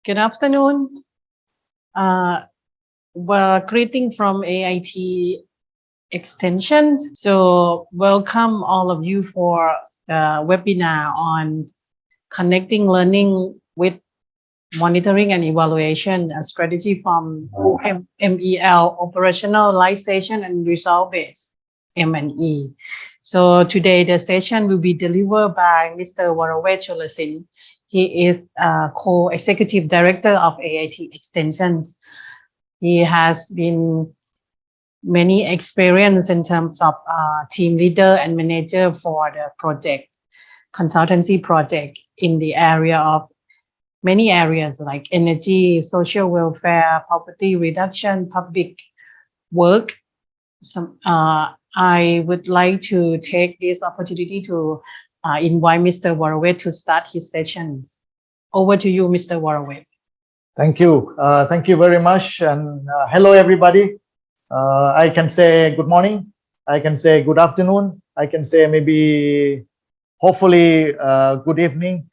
Good afternoon. Greeting from AIT Extension. So welcome all of you for the webinar on connecting learning with monitoring and evaluation, a strategy from MEL, operationalization and result-based M&E. So today the session will be delivered by Mr. Waravet Cholasin. He is co-executive director of AIT Extensions. He has been many experience in terms of team leader and manager for the project, consultancy project in the area of many areas like energy, social welfare, poverty reduction, public work. I would like to take this opportunity to invite Mr. Waravet to start his sessions. Over to you, Mr. Waravet. Thank you. Thank you very much. And hello, everybody. I can say good morning. I can say good afternoon. I can say maybe, hopefully, good evening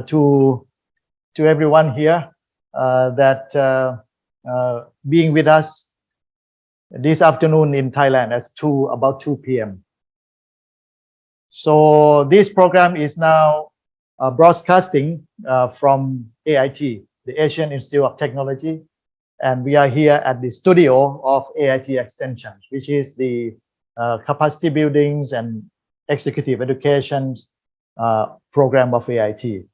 to everyone here that being with us this afternoon in Thailand at about 2 p.m. So this program is now broadcasting from AIT, the Asian Institute of Technology, and we are here at the studio of AIT Extensions, which is the capacity buildings and executive education program of AIT.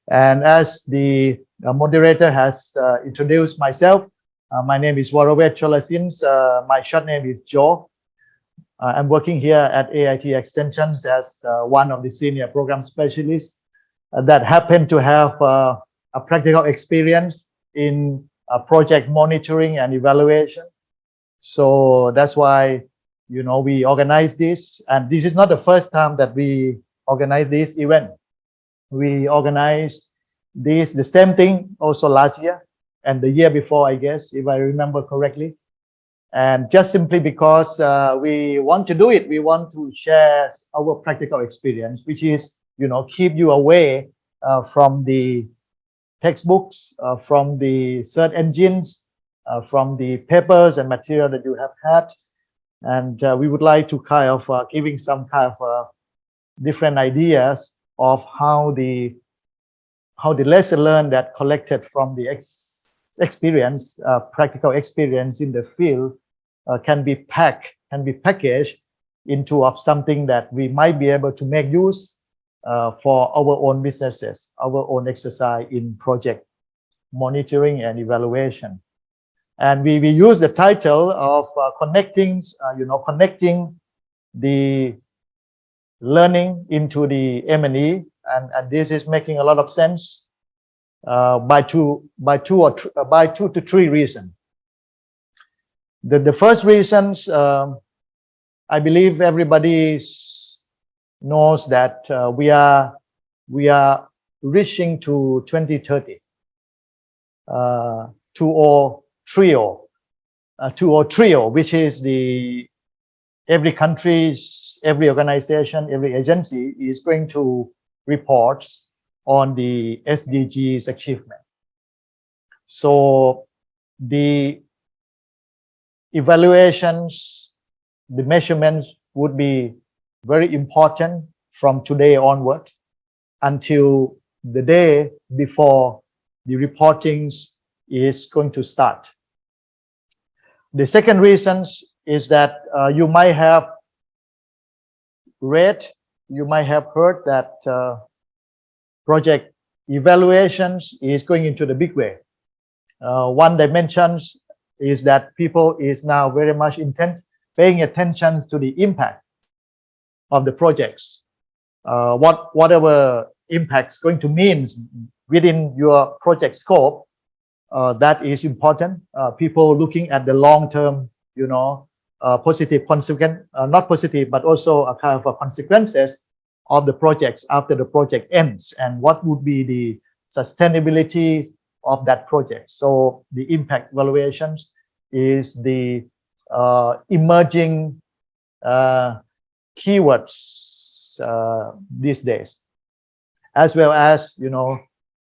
And as the moderator has introduced myself, my name is Waravet Cholasin. My short name is Joe. I'm working here at AIT Extensions as one of the senior program specialists that happen to have a practical experience in project monitoring and evaluation. So that's why, we organize this. And this is not the first time that we organize this event. We organized the same thing also last year and the year before, I guess, if I remember correctly. And just simply because we want to do it, we want to share our practical experience, which is, keep you away from the textbooks, from the search engines, from the papers and material that you have had. And we would like to kind of giving some kind of different ideas of how the lesson learned that collected from the experience, practical experience in the field can be packaged into something that we might be able to make use for our own businesses, our own exercise in project monitoring and evaluation. And we use the title of connecting the learning into the M&E, and this is making a lot of sense by two to three reasons. The first reasons, I believe everybody knows that we are reaching to 2030, 2030, which is every country's, every organization, every agency is going to report on the SDGs achievement. So the evaluations, the measurements would be very important from today onward until the day before the reporting is going to start. The second reason is that you might have read, you might have heard that project evaluations is going into the big way. One dimension is that people is now very much paying attention to the impact of the projects. Whatever impact's going to mean within your project scope, that is important. People looking at the long-term, positive consequence, not positive, but also a kind of consequences of the projects after the project ends, and what would be the sustainability of that project. So the impact evaluations is the emerging keywords these days, as well as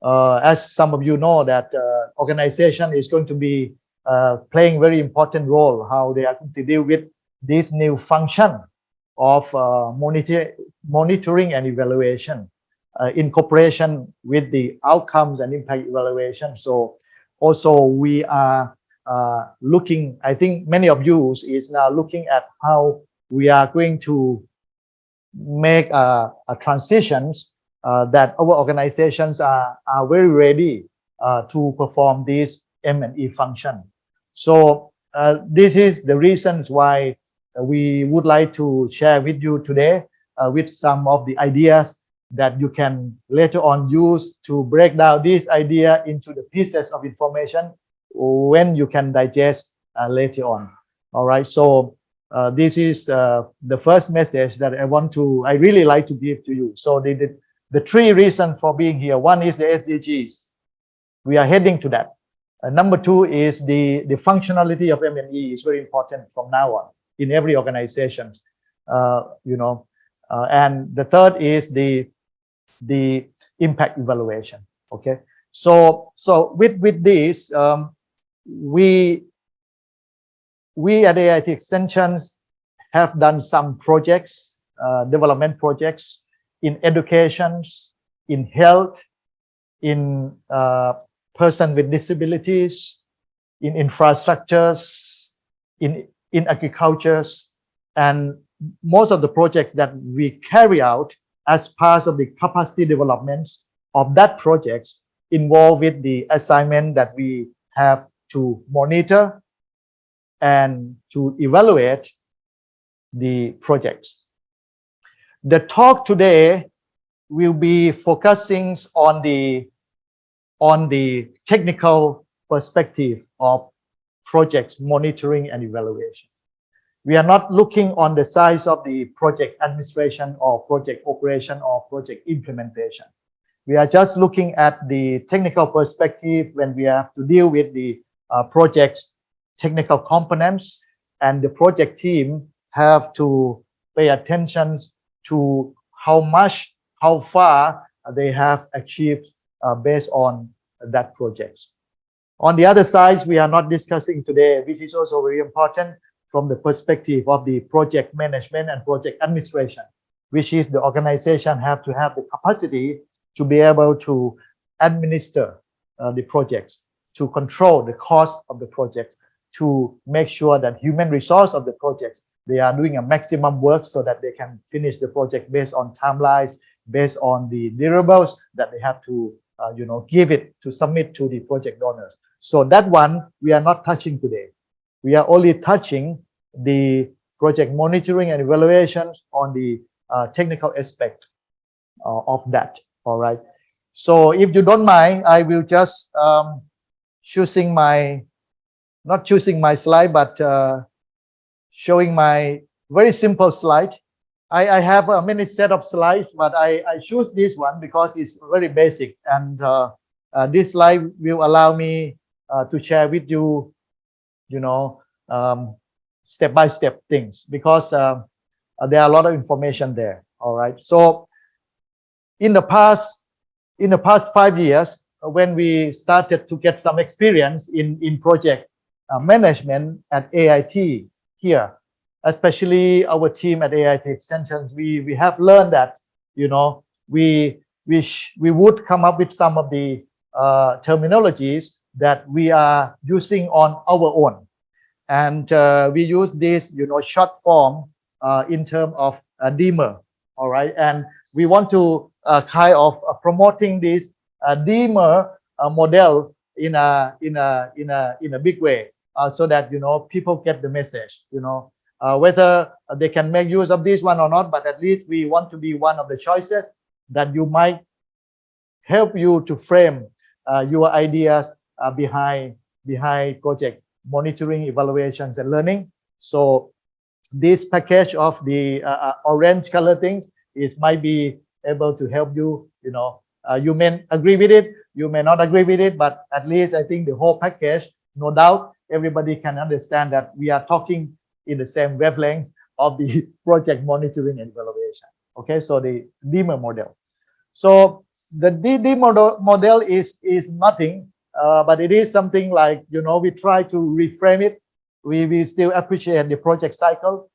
As some of you know that organization is going to be playing very important role, how they are going to deal with this new function of monitoring and evaluation in cooperation with the outcomes and impact evaluation. So also we are looking, I think many of you is now looking at how we are going to make a transitions that our organizations are very ready to perform this M&E function. So this is the reasons why we would like to share with you today with some of the ideas that you can later on use to break down this idea into the pieces of information when you can digest later on. All right, so this is the first message that I really like to give to you. So the three reasons for being here. One is the SDGs. We are heading to that. Number two is the functionality of M&E is very important from now on in every organization. And the third is the impact evaluation. Okay. So with this, we at AIT Extensions have done some projects, development projects in educations, in health, in person with disabilities, in infrastructures, in agricultures, and most of the projects that we carry out as part of the capacity developments of that projects involved with the assignment that we have to monitor and to evaluate the projects. The talk today will be focusing on the technical perspective of projects monitoring and evaluation. We are not looking on the size of the project administration or project operation or project implementation. We are just looking at the technical perspective when we have to deal with the project's technical components, and the project team have to pay attention to how far they have achieved based on that project. On the other side, we are not discussing today, which is also very important from the perspective of the project management and project administration, which is the organization have to have the capacity to be able to administer the projects, to control the cost of the projects, to make sure that human resource of the projects, they are doing a maximum work so that they can finish the project based on timelines, based on the deliverables that they have to submit to the project donors. So that one we are not touching today. We are only touching the project monitoring and evaluations on the technical aspect of that. All right. So if you don't mind, I will just not choosing my slide, but showing my very simple slide. I have a many set of slides, but I choose this one because it's very basic, and this slide will allow me to share with you, step-by-step things, because there are a lot of information there. All right. So in the past 5 years, when we started to get some experience in project management at AIT here, especially our team at AIT Extensions, we have learned that we would come up with some of the terminologies that we are using on our own, and we use this short form in terms of DEMER. All right, and we want to kind of promoting this DEMER model in a big way, so that people get the message. Whether they can make use of this one or not, but at least we want to be one of the choices that you might help you to frame your ideas behind project monitoring, evaluations, and learning. So this package of the orange color things might be able to help you. You may agree with it, you may not agree with it, but at least I think the whole package, no doubt, everybody can understand that we are talking in the same wavelength of the project monitoring and evaluation. Okay, so the DEMER model. So The DD model is nothing, but it is something like, we try to reframe it. We still appreciate the project cycle.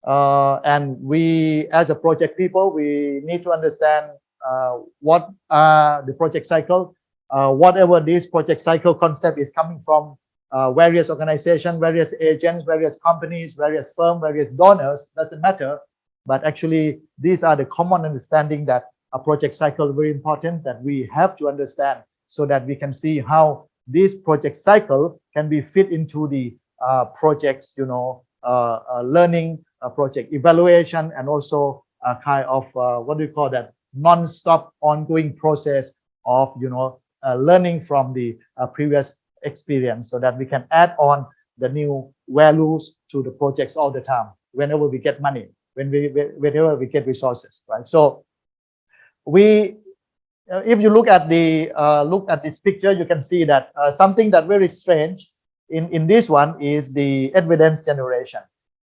And we, as a project people, we need to understand what the project cycle, whatever this project cycle concept is coming from, various organizations, various agents, various companies, various firms, various donors, doesn't matter. But actually, these are the common understanding that a project cycle is very important, that we have to understand, so that we can see how this project cycle can be fit into the projects, learning, project evaluation, and also a kind of what do you call that, non-stop ongoing process of learning from the previous experience, so that we can add on the new values to the projects all the time whenever we get money, whenever we get resources, right? So we if you look at this picture, you can see that something that very strange in this one is the evidence generation.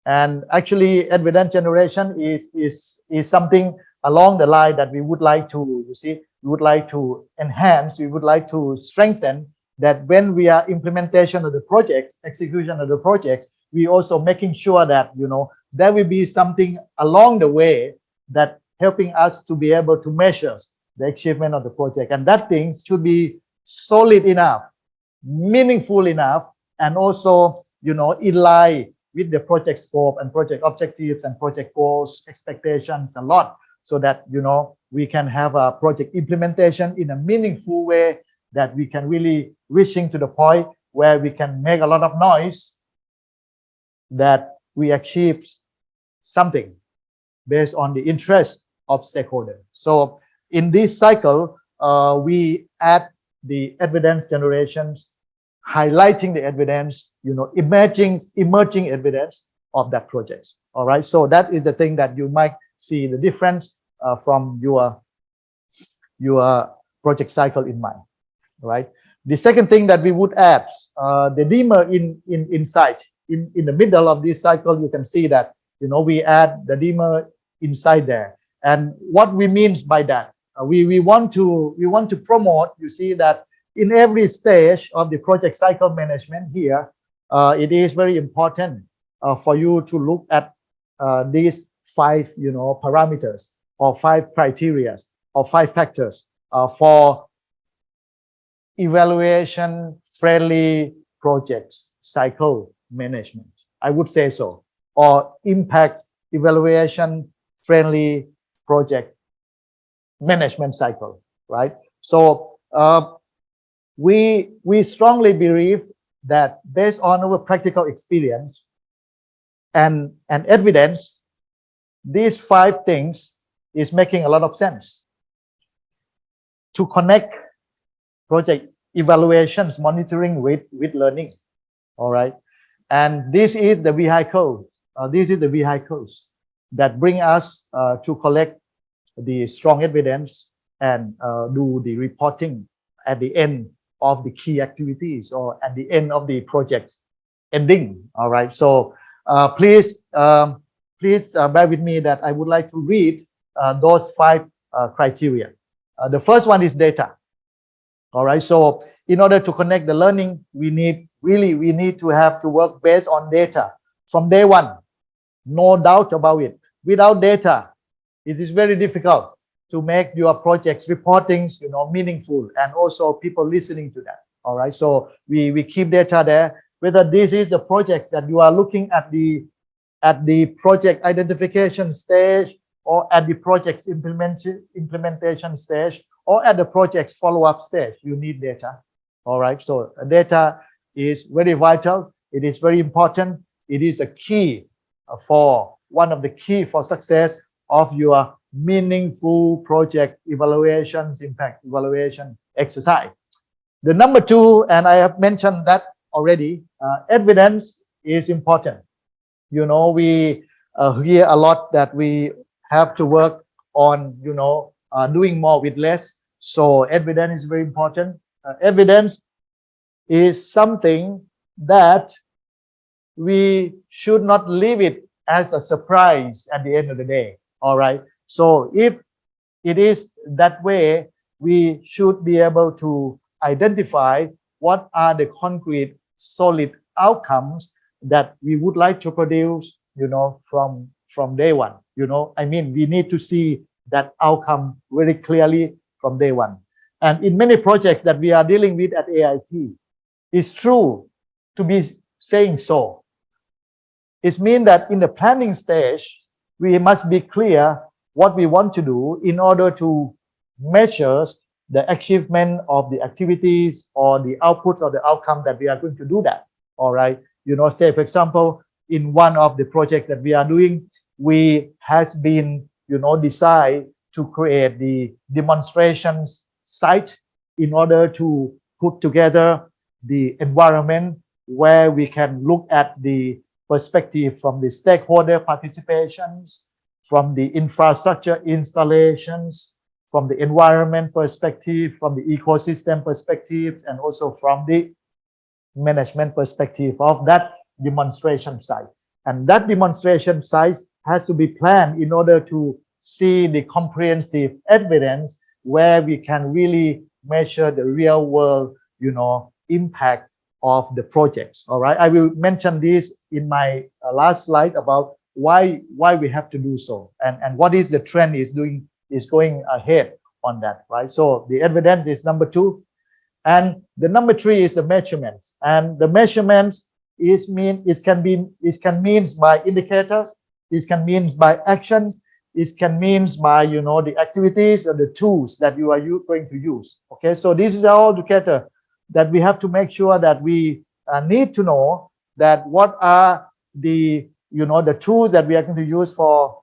And actually, evidence generation is something along the line that we would like to, we would like to enhance, we would like to strengthen, that when we are implementation of the projects, execution of the projects, we also making sure that, there will be something along the way that helping us to be able to measure the achievement of the project. And that thing should be solid enough, meaningful enough, and also, in line with the project scope and project objectives and project goals, expectations a lot, so that, we can have a project implementation in a meaningful way, that we can really reaching to the point where we can make a lot of noise that we achieve something based on the interest of stakeholders. So in this cycle, we add the evidence generations, highlighting the evidence, emerging evidence of that project. All right. So that is the thing that you might see the difference from your project cycle in mind. Right. The second thing that we would add, the dimmer inside, in the middle of this cycle, you can see that, we add the dimmer inside there. And what we mean by that, we want to promote, you see that in every stage of the project cycle management here, it is very important for you to look at these 5, parameters, or 5 criteria, or 5 factors for evaluation friendly project cycle management. I would say so, or impact evaluation friendly project management cycle, right? So we strongly believe that based on our practical experience and evidence, these 5 things is making a lot of sense to connect project evaluations monitoring with learning. All right. And this is the vehicle. This is the vehicles that bring us to collect the strong evidence and do the reporting at the end of the key activities, or at the end of the project ending. All right. So please bear with me that I would like to read those 5 criteria. The first one is data. All right. So in order to connect the learning, we need to have to work based on data from day one. No doubt about it. Without data, it is very difficult to make your projects reportings, meaningful, and also people listening to that. All right. So we keep data there. Whether this is the projects that you are looking at the project identification stage, or at the project's implementation stage, or at the project's follow-up stage, you need data. All right. So data is very vital. It is very important. It is a key for one of the key for success of your meaningful project evaluations, impact evaluation exercise. The number 2, and I have mentioned that already, evidence is important. We hear a lot that we have to work on, doing more with less. So evidence is very important. Evidence is something that we should not leave it as a surprise at the end of the day. All right. So if it is that way, we should be able to identify what are the concrete, solid outcomes that we would like to produce, from day one. I mean, we need to see that outcome very clearly from day one. And in many projects that we are dealing with at AIT, it's true to be saying so. It means that in the planning stage, we must be clear what we want to do in order to measure the achievement of the activities or the output or the outcome that we are going to do that. All right. Say for example, in one of the projects that we are doing, we has been, decide to create the demonstrations site in order to put together the environment where we can look at the perspective from the stakeholder participations, from the infrastructure installations, from the environment perspective, from the ecosystem perspective, and also from the management perspective of that demonstration site. And that demonstration site has to be planned in order to see the comprehensive evidence where we can really measure the real world, impact of the projects. All right. I will mention this in my last slide about why we have to do so and what is the trend is going ahead on that, right? So the evidence is number 2. And the number 3 is the measurements. And the measurements can mean by indicators, it can mean by actions, it can mean by the activities or the tools that you are going to use. Okay, so this is all together that we have to make sure that we need to know that what are the the tools that we are going to use for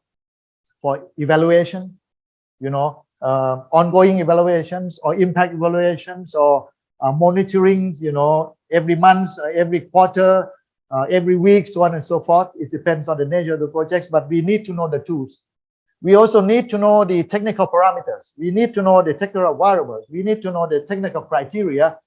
evaluation, ongoing evaluations or impact evaluations or monitoring, every month, every quarter, every week, so on and so forth. It depends on the nature of the projects, but we need to know the tools. We also need to know the technical parameters. We need to know the technical variables. We need to know the technical criteria,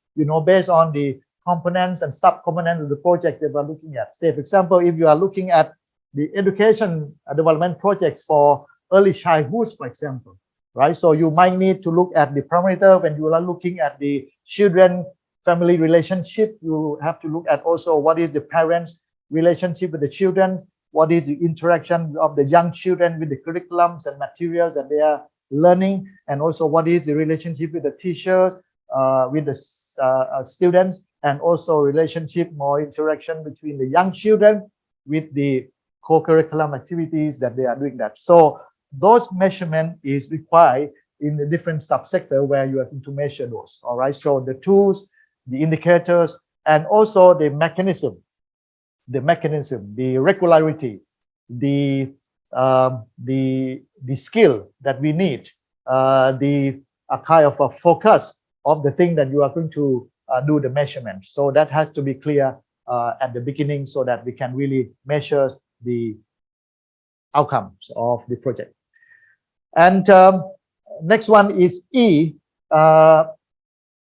based on the components and sub-components of the project that we're looking at. Say, for example, if you are looking at the education development projects for early childhood, for example, right? So you might need to look at the parameter when you are looking at the children-family relationship. You have to look at also what is the parents' relationship with the children, what is the interaction of the young children with the curriculums and materials that they are learning, and also what is the relationship with the teachers, with the students, and also relationship, more interaction between the young children with the co-curriculum activities that they are doing that. So those measurement is required in the different subsector where you are going to measure those. All right. So the tools, the indicators, and also the mechanism, the regularity, the skill that we need, the kind of a focus of the thing that you are going to do the measurement. So that has to be clear at the beginning so that we can really measure the outcomes of the project. And next one is E.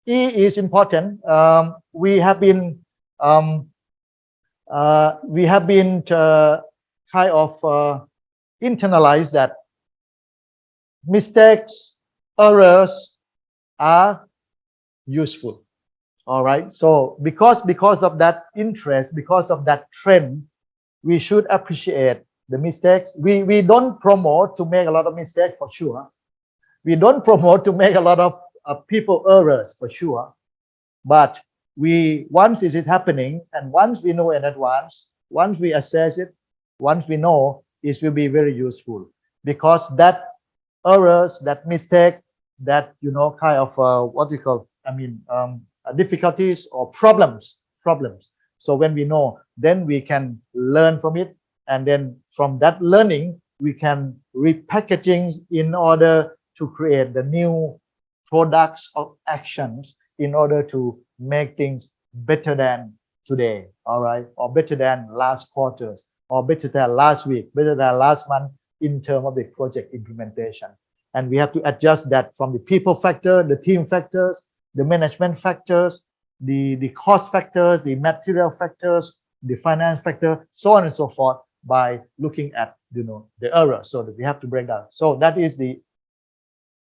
E is important. We have been kind of internalize that mistakes, errors are useful. All right. So because of that interest, because of that trend, we should appreciate the mistakes. We don't promote to make a lot of mistakes for sure. We don't promote to make a lot of people errors for sure. But once it is happening, and once we know in advance, once we assess it, once we know, it will be very useful, because that errors, that mistake, that kind of what we call, difficulties or problems. So when we know, then we can learn from it, and then from that learning, we can repackaging in order to create the new products or actions in order to make things better than today, all right, or better than last quarters, or better than last week, better than last month in terms of the project implementation. And we have to adjust that from the people factor, the team factors, the management factors, the cost factors, the material factors, the finance factor, so on and so forth, by looking at the error, so that we have to break down. So that is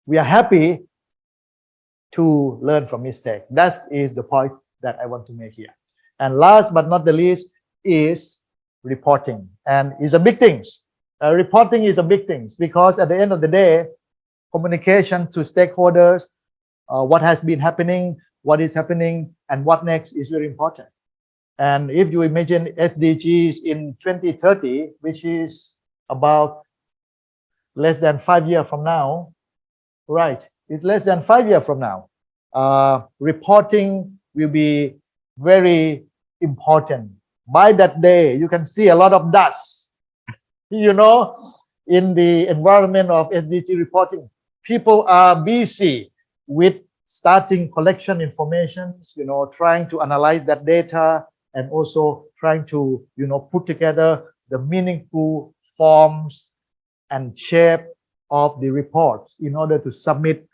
we are happy to learn from mistake. That is the point that I want to make here. And last but not the least is reporting, and it's a big thing. Reporting is a big thing because at the end of the day, communication to stakeholders, what has been happening, what is happening, and what next is very important. And if you imagine SDGs in 2030, which is about less than 5 years from now, right? It's less than 5 years from now. Reporting will be very important. By that day, you can see a lot of dust, you know, in the environment of SDG reporting. People are busy with starting collection information, you know, trying to analyze that data and also trying to, you know, put together the meaningful forms and shape of the reports in order to submit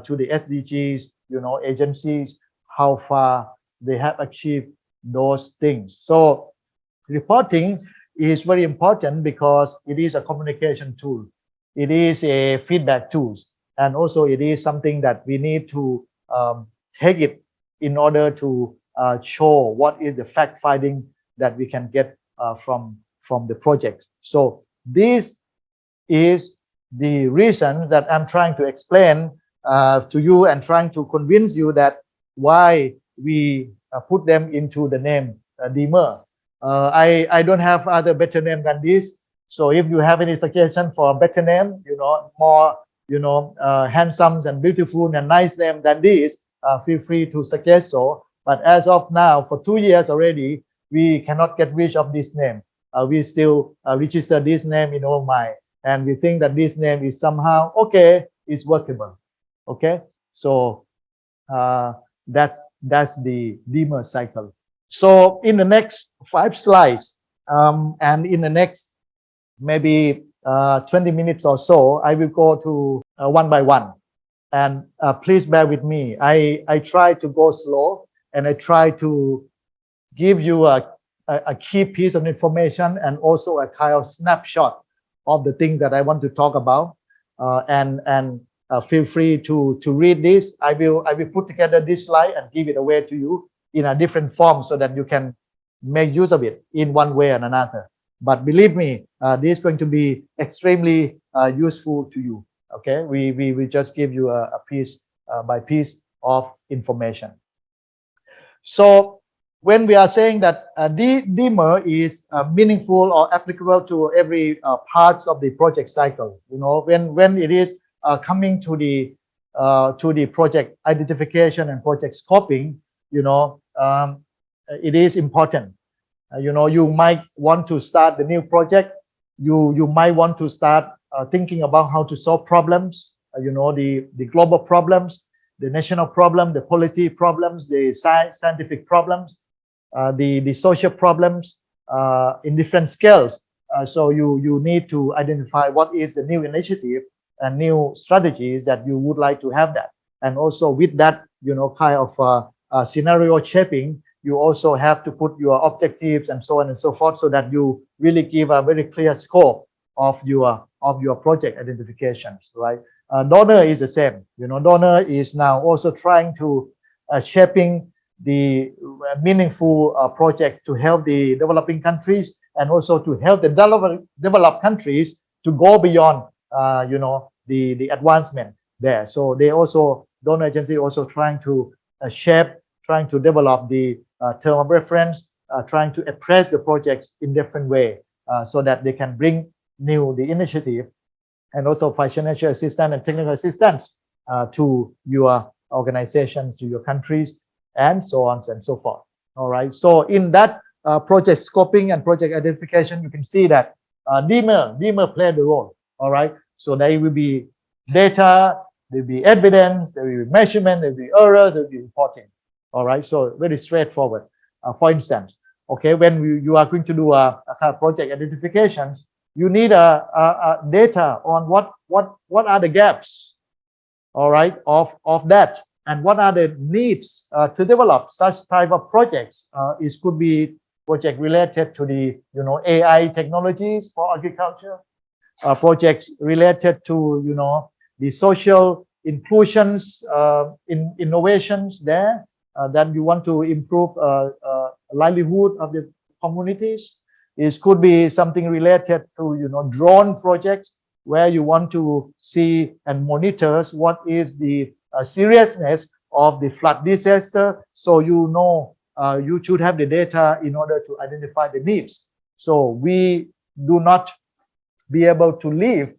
to the SDGs, you know, agencies, how far they have achieved those things. So reporting is very important because it is a communication tool. It is a feedback tool. And also it is something that we need to take it in order to show what is the fact finding that we can get from the project. So this is the reason that I'm trying to explain to you and trying to convince you that why we put them into the name Deemer. I don't have other better name than this. So if you have any suggestion for a better name, you know, more, you know, handsome and beautiful and nice name than this, feel free to suggest so. But as of now, for 2 years already, we cannot get rid of this name. We still register this name in our mind, and we think that this name is somehow okay, it's workable. Okay, so that's the Deemer cycle. So in the next 5 slides, and in the next maybe 20 minutes or so, I will go to one by one. And please bear with me. I try to go slow, and I try to give you a key piece of information and also a kind of snapshot of the things that I want to talk about. And feel free to read this. I will put together this slide and give it away to you in a different form so that you can make use of it in one way or another. But believe me, this is going to be extremely useful to you. Okay, we just give you a piece by piece of information. So when we are saying that Deemer is meaningful or applicable to every parts of the project cycle, you know, when it is coming to the project identification and project scoping, you know, it is important. You know, you might want to start the new project. You might want to start thinking about how to solve problems. You know, the global problems, the national problem, the policy problems, the scientific problems, the social problems in different scales. So you need to identify what is the new initiative and new strategies that you would like to have that. And also with that, you know, kind of scenario shaping, you also have to put your objectives and so on and so forth, so that you really give a very clear scope of your project identifications, right? Donor is the same. You know, donor is now also trying to shaping the meaningful project to help the developing countries and also to help the developed countries to go beyond, you know, the advancement there. So they also, donor agency also trying to trying to develop the term of reference, trying to appraise the projects in different way so that they can bring the initiative and also financial assistance and technical assistance to your organizations, to your countries, and so on and so forth. All right. So in that project scoping and project identification, you can see that Deemer played the role. All right. So there will be data, there will be evidence, there will be measurement, there will be errors, there will be reporting. All right. So very straightforward. For instance, okay, when you are going to do a kind of project identifications, you need a data on what are the gaps, all right, of that, and what are the needs to develop such type of projects. It could be project related to the, you know, AI technologies for agriculture, projects related to, you know, the social inclusions, innovations there that you want to improve livelihood of the communities. It could be something related to drone projects where you want to see and monitor what is the seriousness of the flood disaster, so you should have the data in order to identify the needs. So we do not be able to live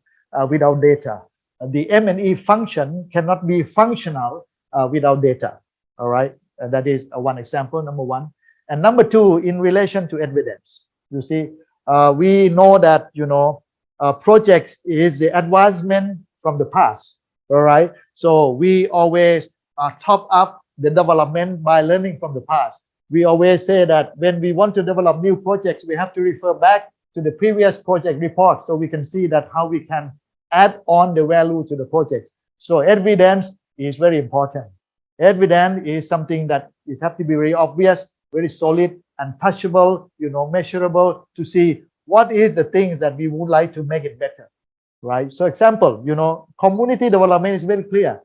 without data. The M&E function cannot be functional without data. All right, that is one example, number one. And number two, in relation to evidence, you see, we know that projects is the advancement from the past. All right, so we always top up the development by learning from the past. We always say that when we want to develop new projects, we have to refer back to the previous project report so we can see that how we can add on the value to the project. So evidence is very important. Evidence is something that have to be very obvious, very solid and touchable, measurable, to see what is the things that we would like to make it better, right? So example, community development is very clear.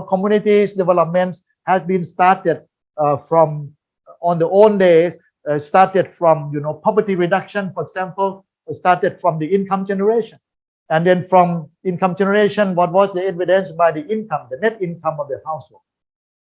Communities development has been started from on the old days, started from poverty reduction, for example, started from the income generation. And then from income generation, what was the evidence? By the income, the net income of the household.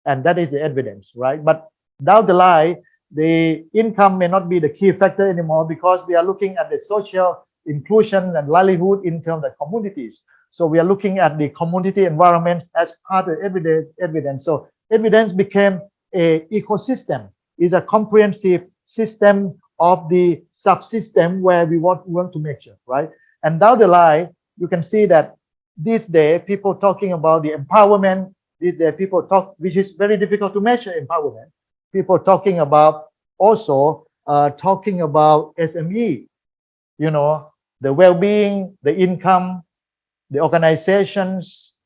And that is the evidence, right? But down the line, the income may not be the key factor anymore, because we are looking at the social inclusion and livelihood in terms of communities. So we are looking at the community environments as part of evidence. So evidence became an ecosystem, is a comprehensive system of the subsystem where we want to measure, right? And down the line, you can see that this day people talking about the empowerment. This day people talk, which is very difficult to measure empowerment. People talking about also talking about SME, the well-being, the income, the organizations,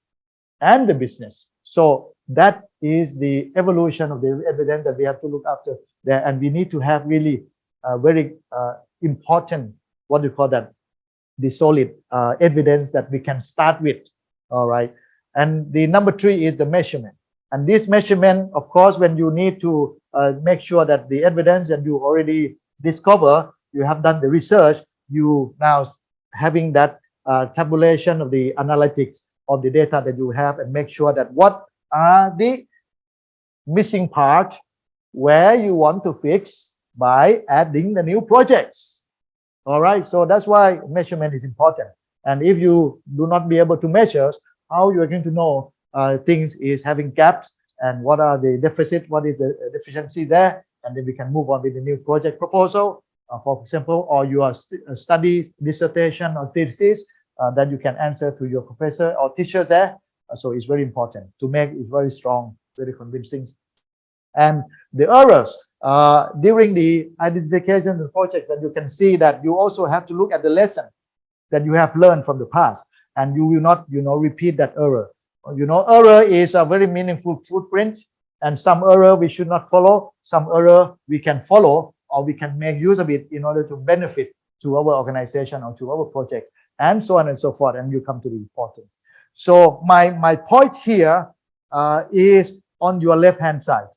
and the business. So that is the evolution of the evidence that we have to look after there, and we need to have really very important, what do you call that, the solid evidence that we can start with. All right, and the number three is the measurement. And this measurement, of course, when you need to make sure that the evidence that you already discover, you have done the research, you now having that tabulation of the analytics of the data that you have, and make sure that what are the missing part where you want to fix by adding the new projects. All right, so that's why measurement is important. And if you do not be able to measure, how you are going to know things is having gaps, and what are the deficit, what is the deficiencies there, and then we can move on with the new project proposal, for example, or your studies, dissertation or thesis that you can answer to your professor or teachers there. So it's very important to make it very strong, very convincing. And the errors during the identification of the projects, that you can see that you also have to look at the lesson that you have learned from the past, and you will not repeat that error. Error is a very meaningful footprint, and some error we should not follow, some error we can follow, or we can make use of it in order to benefit to our organization or to our projects, and so on and so forth, and you come to the reporting. So my point here is on your left hand side.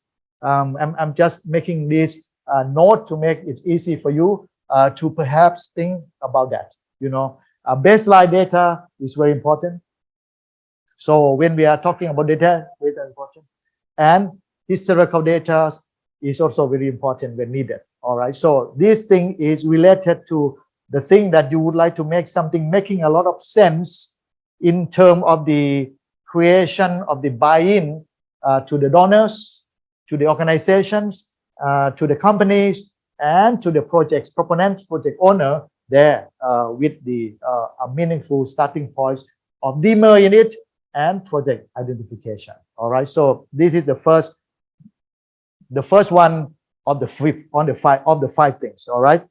I'm just making this note to make it easy for you to perhaps think about that. Baseline data is very important. So when we are talking about data is important, and historical data is also very important when needed. All right, so this thing is related to the thing that you would like to make something making a lot of sense in terms of the creation of the buy-in to the donors, to the organizations, to the companies, and to the project's proponents, project owner there, with the meaningful starting points of demer in it and project identification. All right, so this is the first one of the five things. All right.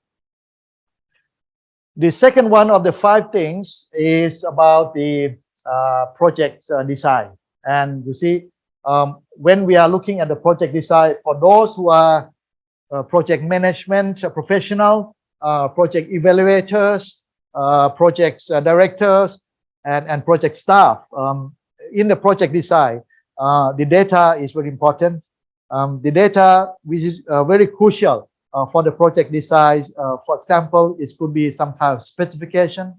The second one of the five things is about the project design. And you see, when we are looking at the project design, for those who are project management professional, project evaluators, project directors, and project staff, in the project design, the data is very important. The data which is very crucial for the project design. For example, it could be some kind of specification,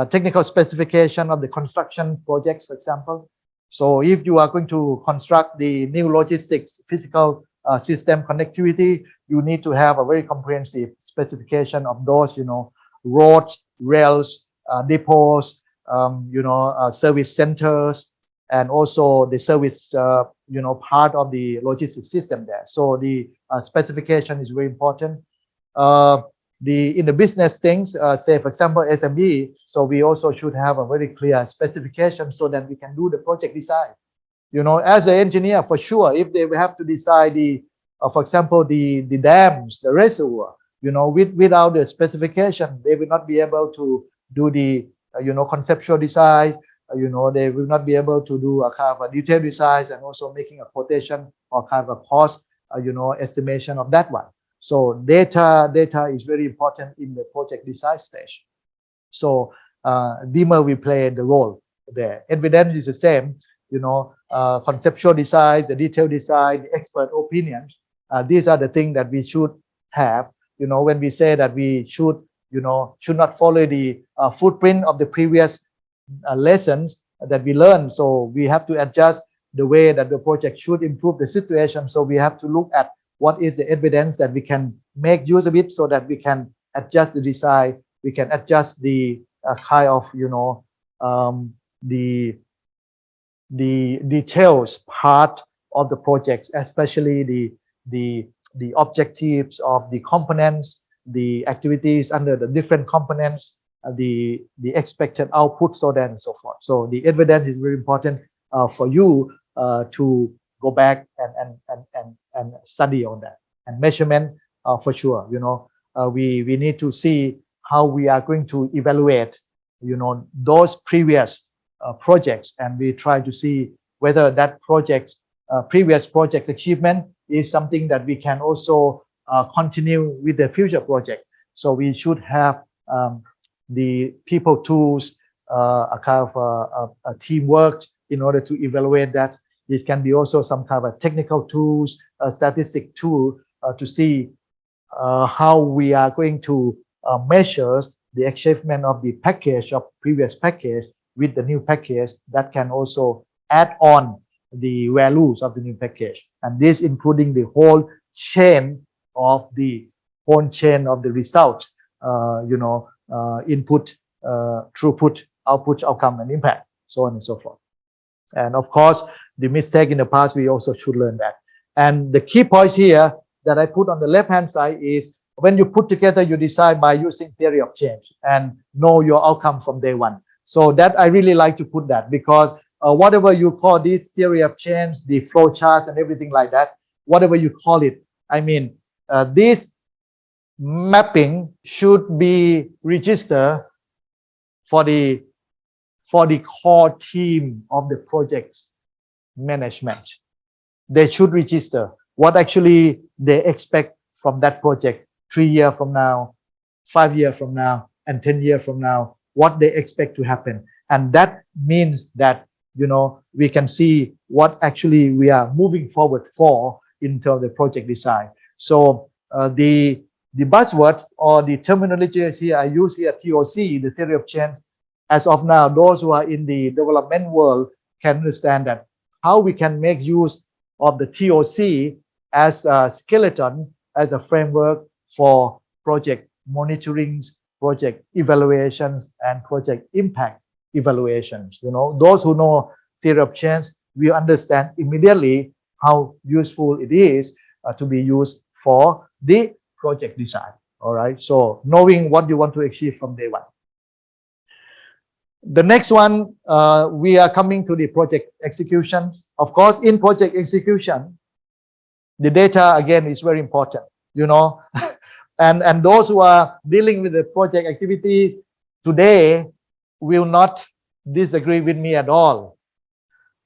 technical specification of the construction projects, for example. So if you are going to construct the new logistics physical system connectivity, you need to have a very comprehensive specification of those, roads, rails, depots, service centers, and also the service, part of the logistics system there. So the specification is very important. In the business things, say for example SME, so we also should have a very clear specification so that we can do the project design. As an engineer, for sure, if they have to decide for example, the dams, the reservoir, without the specification, they will not be able to do the conceptual design. They will not be able to do a kind of a detailed design and also making a quotation or kind of a cost, estimation of that one. So data is very important in the project design stage. So DEMA will play the role there. Evidence is the same, conceptual design, the detailed design, the expert opinions. These are the things that we should have. When we say that we should not follow the footprint of the previous lessons that we learned. So we have to adjust the way that the project should improve the situation. So we have to look at what is the evidence that we can make use of it so that we can adjust the design, we can adjust the kind of, the details part of the projects, especially the objectives of the components, the activities under the different components, the expected output, so on and so forth. So the evidence is very important for you to go back and study on that. And measurement, for sure, we need to see how we are going to evaluate those previous projects, and we try to see whether that previous project achievement is something that we can also continue with the future project. So we should have the people tools, a kind of a teamwork in order to evaluate that. This can be also some kind of a technical tools, a statistic tool to see how we are going to measure the achievement of the package of previous package with the new package that can also add on the values of the new package. And this including the whole chain of the result, input, throughput, output, outcome, and impact, so on and so forth. And of course, the mistake in the past, we also should learn that. And the key points here that I put on the left-hand side is when you put together, you decide by using theory of change and know your outcome from day one. So that I really like to put that, because whatever you call this theory of change, the flow charts and everything like that, whatever you call it, I mean, this mapping should be registered for the core team of the project management. They should register what actually they expect from that project 3 years from now, 5 years from now, and 10 years from now, what they expect to happen. And that means that, we can see what actually we are moving forward for in terms of the project design. So the buzzwords or the terminology here I use here, TOC, the theory of change. As of now, those who are in the development world can understand that how we can make use of the TOC as a skeleton, as a framework for project monitoring, project evaluations, and project impact evaluations. Those who know theory of change will understand immediately how useful it is to be used for the project design. All right. So knowing what you want to achieve from day one. The next one, we are coming to the project executions. Of course, in project execution, the data again is very important, and those who are dealing with the project activities today will not disagree with me at all.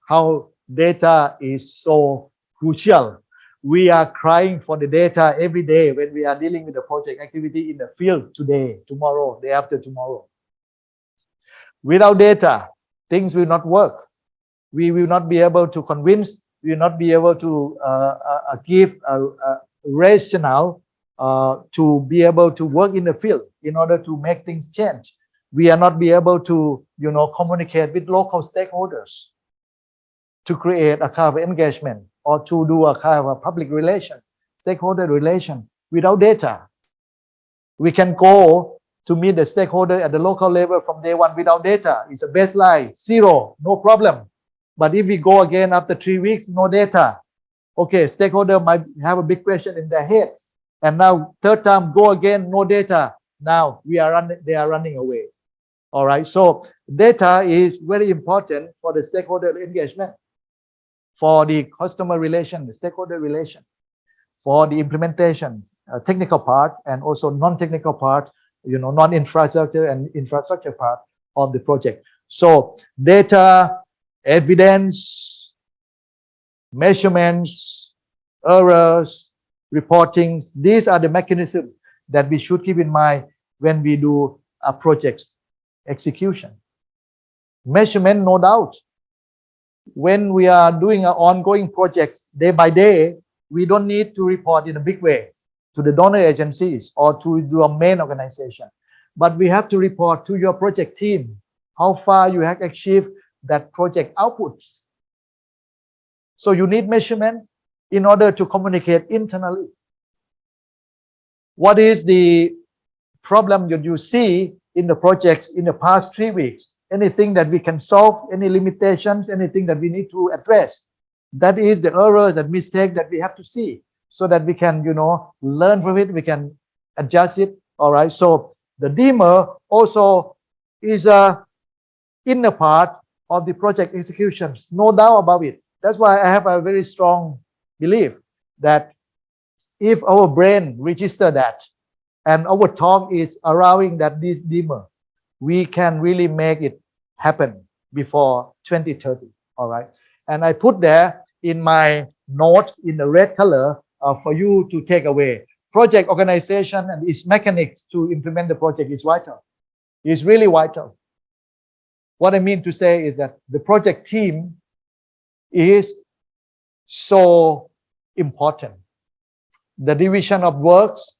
How data is so crucial. We are crying for the data every day when we are dealing with the project activity in the field today, tomorrow, day after tomorrow. Without data, things will not work. we will not be able to convince, we will not be able to give a rationale to be able to work in the field in order to make things change. We are not be able to, communicate with local stakeholders to create a kind of engagement or to do a kind of a public relation, stakeholder relation without data. We can go to meet the stakeholder at the local level from day one without data. It's a baseline, zero, no problem. But if we go again after 3 weeks, no data, okay, stakeholder might have a big question in their heads. And now third time, go again, no data. Now they are running away. All right. So data is very important for the stakeholder engagement, for the customer relation, the stakeholder relation, for the implementation, technical part, and also non-technical part, non-infrastructure and infrastructure part of the project. So data, evidence, measurements, errors, reporting, these are the mechanisms that we should keep in mind when we do a project execution. Measurement, no doubt. When we are doing our ongoing projects day by day, we don't need to report in a big way to the donor agencies or to your main organization. But we have to report to your project team how far you have achieved that project outputs. So you need measurement in order to communicate internally. What is the problem that you see in the projects in the past 3 weeks? Anything that we can solve, any limitations, anything that we need to address? That is the errors, that mistake that we have to see so that we can, learn from it, we can adjust it. All right. So the DEMER also is a inner part of the project executions, no doubt about it. That's why I have a very strong belief that if our brain register that and our talk is allowing that this DEMER, we can really make it happen before 2030. All right. And I put there in my notes in the red color for you to take away. Project organization and its mechanics to implement the project is vital. It's really vital. What I mean to say is that the project team is so important. The division of works,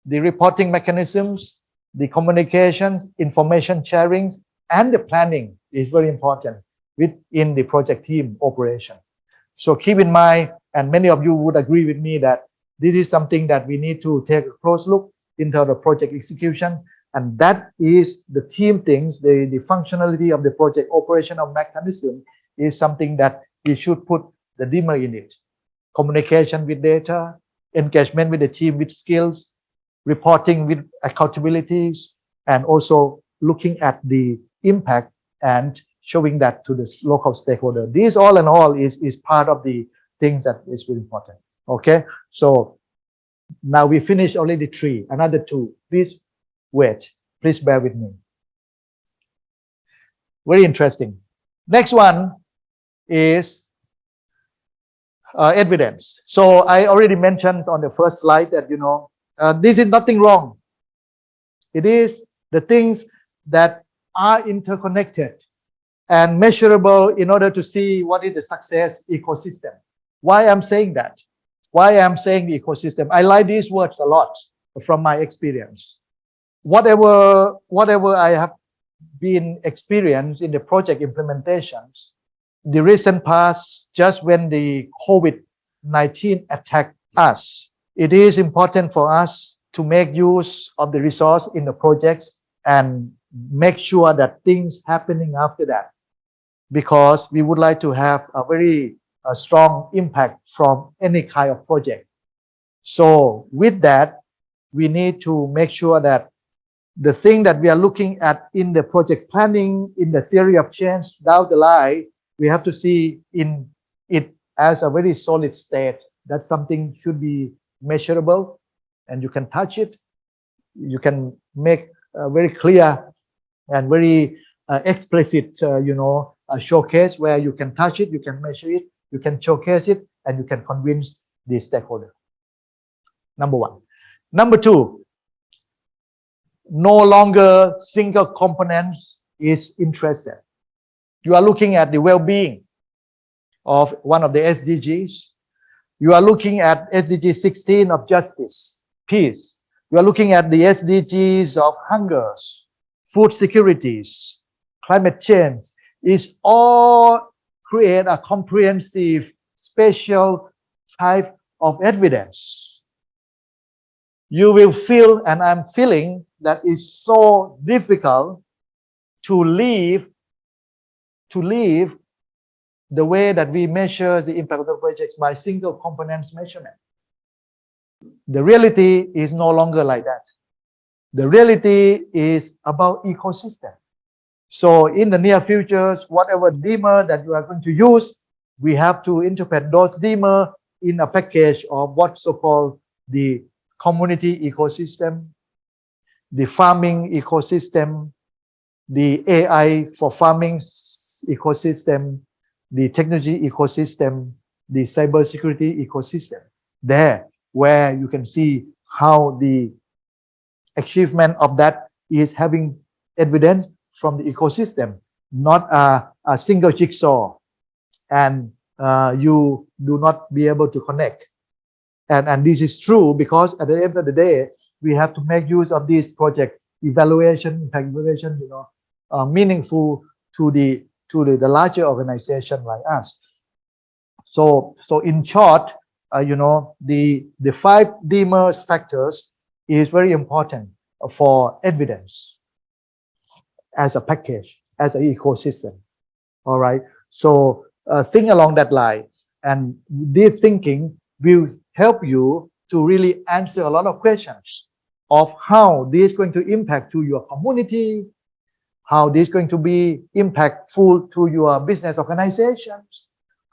the reporting mechanisms, the communications, information sharing, and the planning is very important within the project team operation. So keep in mind, and many of you would agree with me that this is something that we need to take a close look into the project execution. And that is the team things, the functionality of the project operational mechanism is something that we should put the DEMER in it. Communication with data, engagement with the team with skills, reporting with accountabilities, and also looking at the impact and showing that to the local stakeholder. This all in all is part of the things that is very important. Okay, so now we finished already 3, another 2. Please wait, please bear with me. Very interesting. Next one is evidence. So I already mentioned on the first slide that, this is nothing wrong. It is the things that are interconnected and measurable in order to see what is the success ecosystem. Why I'm saying that? Why I'm saying the ecosystem? I like these words a lot from my experience. Whatever I have been experienced in the project implementations, the recent past, just when the COVID-19 attacked us, it is important for us to make use of the resource in the projects and make sure that things happening after that, because we would like to have a very strong impact from any kind of project. So with that, we need to make sure that the thing that we are looking at in the project planning, in the theory of change down the line, we have to see in it as a very solid state. That something should be measurable and you can touch it. You can make very clear and very explicit, a showcase where you can touch it, you can measure it, you can showcase it, and you can convince the stakeholder. Number 1. Number 2, no longer single components is interested. You are looking at the well-being. of one of the SDGs. You are looking at SDG 16 of justice, peace. You are looking at the SDGs of hungers, food securities, climate change. Is all create a comprehensive, special type of evidence. You will feel, and I'm feeling, that it's so difficult to leave the way that we measure the impact of the projects by single components measurement. The reality is no longer like that. The reality is about ecosystem. So in the near future, whatever dimmer that you are going to use, we have to interpret those dimmer in a package of what so-called the community ecosystem, the farming ecosystem, the AI for farming ecosystem, the technology ecosystem, the cybersecurity ecosystem. There, where you can see how the achievement of that is having evidence from the ecosystem, not a single jigsaw, and you do not be able to connect. And this is true because at the end of the day, we have to make use of this project evaluation, impact evaluation, meaningful to the larger organization like us. So in short, the 5 dimmer factors is very important for evidence as a package, as an ecosystem. All right. So think along that line, and this thinking will help you to really answer a lot of questions of how this is going to impact to your community, how this is going to be impactful to your business organizations,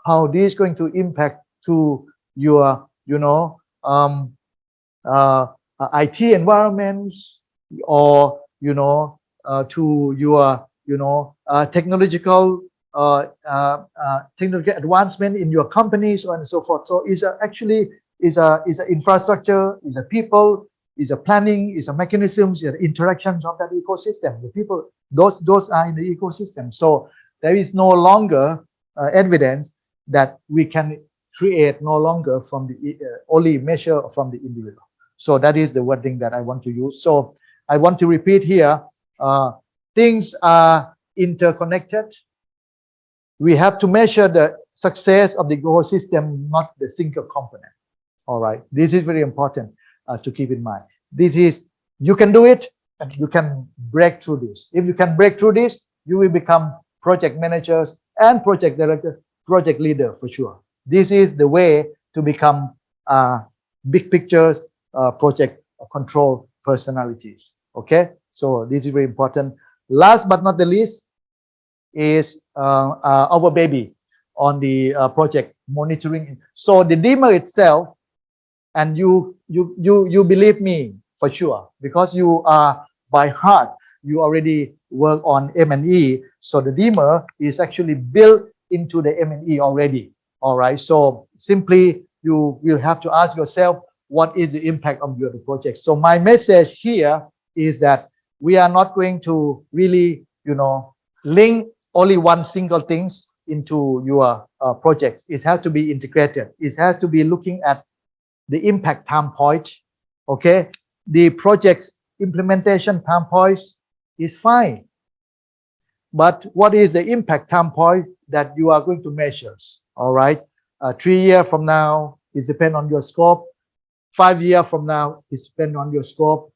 how this is going to impact to your, IT environments, or, to your, technological advancement in your company, so on and so forth. So it's actually is a infrastructure, is a people, is a planning, is a mechanisms, is interactions of that ecosystem. The people, those are in the ecosystem. So there is no longer evidence that we can create no longer from the only measure from the individual. So that is the wording that I want to use. So I want to repeat here, things are interconnected. We have to measure the success of the ecosystem, not the single component. All right, this is very important to keep in mind. This is, you can do it, and you can break through this. If you can break through this, you will become project managers and project director, project leader for sure. This is the way to become big pictures, project control personalities. Okay, so this is very important. Last but not the least is our baby on the project monitoring. So the dimmer itself, and you believe me for sure, because you are by heart, you already work on M&E. So the dimmer is actually built into the M&E already. All right. So simply you will have to ask yourself, what is the impact of your project? So my message here is that we are not going to really, link only one single things into your projects. It has to be integrated. It has to be looking at the impact time point. Okay, the project's implementation time point is fine, but what is the impact time point that you are going to measure? All right, 3 years from now is depend on your scope. 5 years from now is depend on your scope.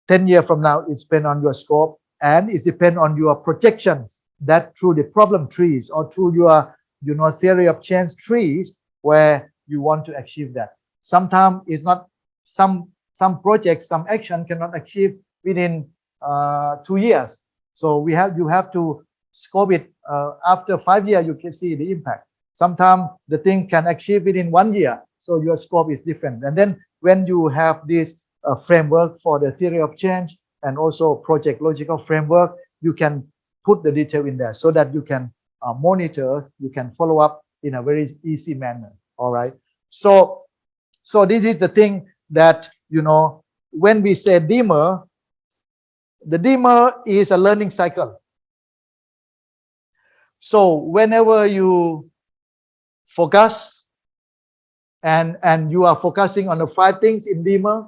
10 years from now is depend on your scope, and it depend on your projections that through the problem trees or through your theory of change trees where you want to achieve that. Sometimes it's not, some projects, some action cannot achieve within 2 years. So you have to scope it after 5 years. You can see the impact. Sometimes the thing can achieve within 1 year, so your scope is different. And then when you have this framework for the theory of change and also project logical framework, you can put the detail in there so that you can monitor, you can follow up in a very easy manner. All right. So this is the thing that, when we say dimmer, the dimmer is a learning cycle. So whenever you focus, and you are focusing on the 5 things in Beamer,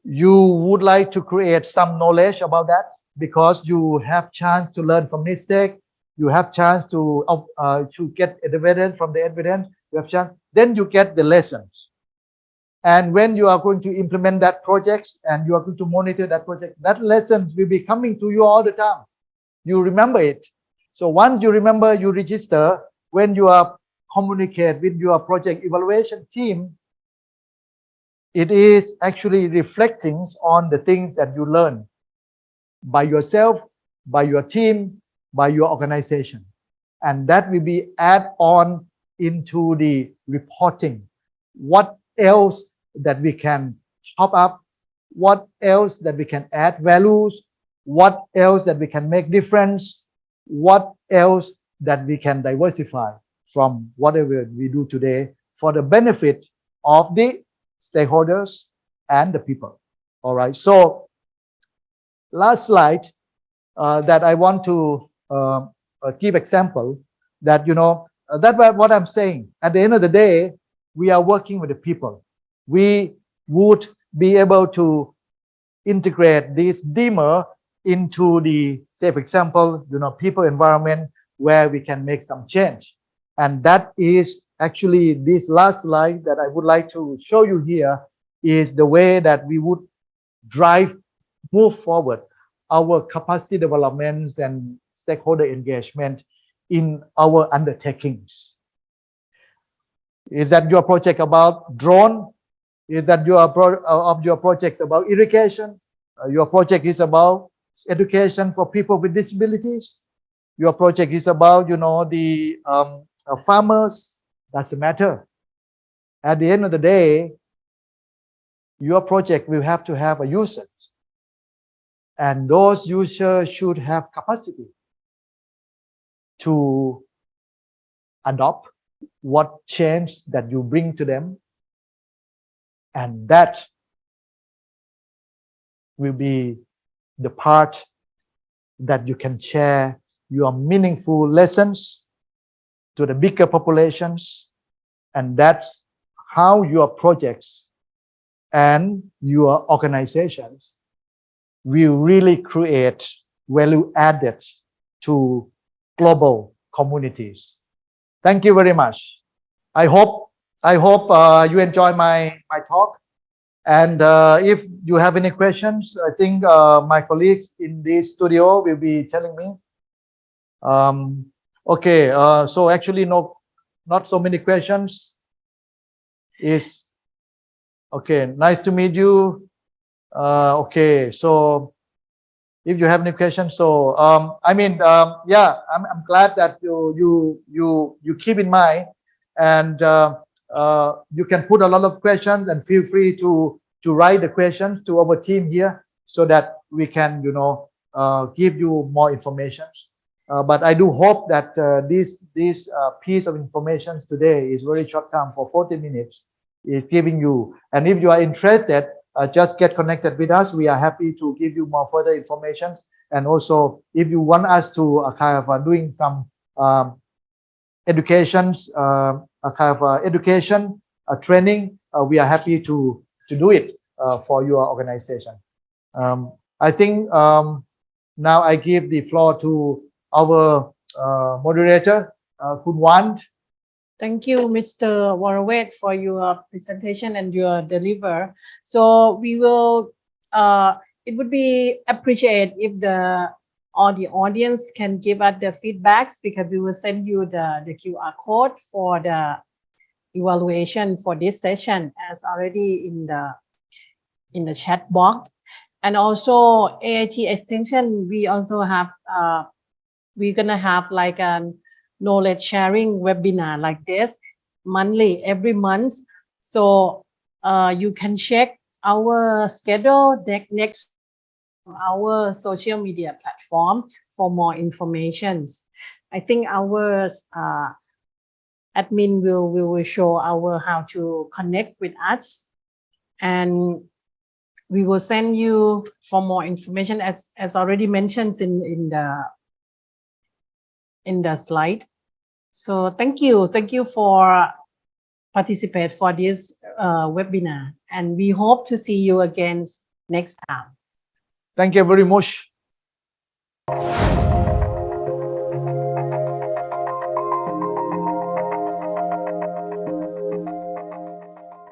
you would like to create some knowledge about that because you have chance to learn from mistake, you have chance to get evidence from the evidence, you have chance, then you get the lessons. And when you are going to implement that project and you are going to monitor that project, that lessons will be coming to you all the time. You remember it. So once you remember, you register. When you are communicate with your project evaluation team, it is actually reflecting on the things that you learn by yourself, by your team, by your organization. And that will be add on into the reporting. What else that we can top up? What else that we can add values? What else that we can make difference? What else that we can diversify from whatever we do today for the benefit of the stakeholders and the people. All right. So last slide that I want to give example that that's what I'm saying. At the end of the day, we are working with the people. We would be able to integrate this dimmer into the, say for example, people environment where we can make some change. And that is actually this last slide that I would like to show you here is the way that we would move forward our capacity developments and stakeholder engagement in our undertakings. Is that your project about drone? Is that your projects about irrigation? Your project is about education for people with disabilities? Your project is about, the farmers? Doesn't matter. At the end of the day, your project will have to have a user. And those users should have capacity to adopt what change that you bring to them. And that will be the part that you can share your meaningful lessons to the bigger populations. And that's how your projects and your organizations will really create value added to global communities. Thank you very much. I hope you enjoy my talk. And if you have any questions, I think my colleagues in the studio will be telling me. Okay, so actually not so many questions. Is okay. Nice to meet you. Okay, so if you have any questions, so yeah, I'm glad that you keep in mind, and you can put a lot of questions, and feel free to write the questions to our team here so that we can give you more information. But I do hope that this piece of information today is very short term, for 40 minutes, is giving you. And if you are interested, just get connected with us. We are happy to give you more further information. And also, if you want us to doing some educations, education training, we are happy to do it for your organization. I think now I give the floor to our moderator, Kunwan. Thank you, Mr. Warawet, for your presentation and your deliver. So we will, it would be appreciated if the audience can give us the feedbacks, because we will send you the QR code for the evaluation for this session as already in the chat box. And also AIT extension, we also have, we're gonna have like a knowledge sharing webinar like this monthly, every month. So you can check our schedule next our social media platform for more informations. I think our admin will show how to connect with us, and we will send you for more information as already mentioned in the slide. So thank you for participate for this webinar, and we hope to see you again next time. Thank you very much.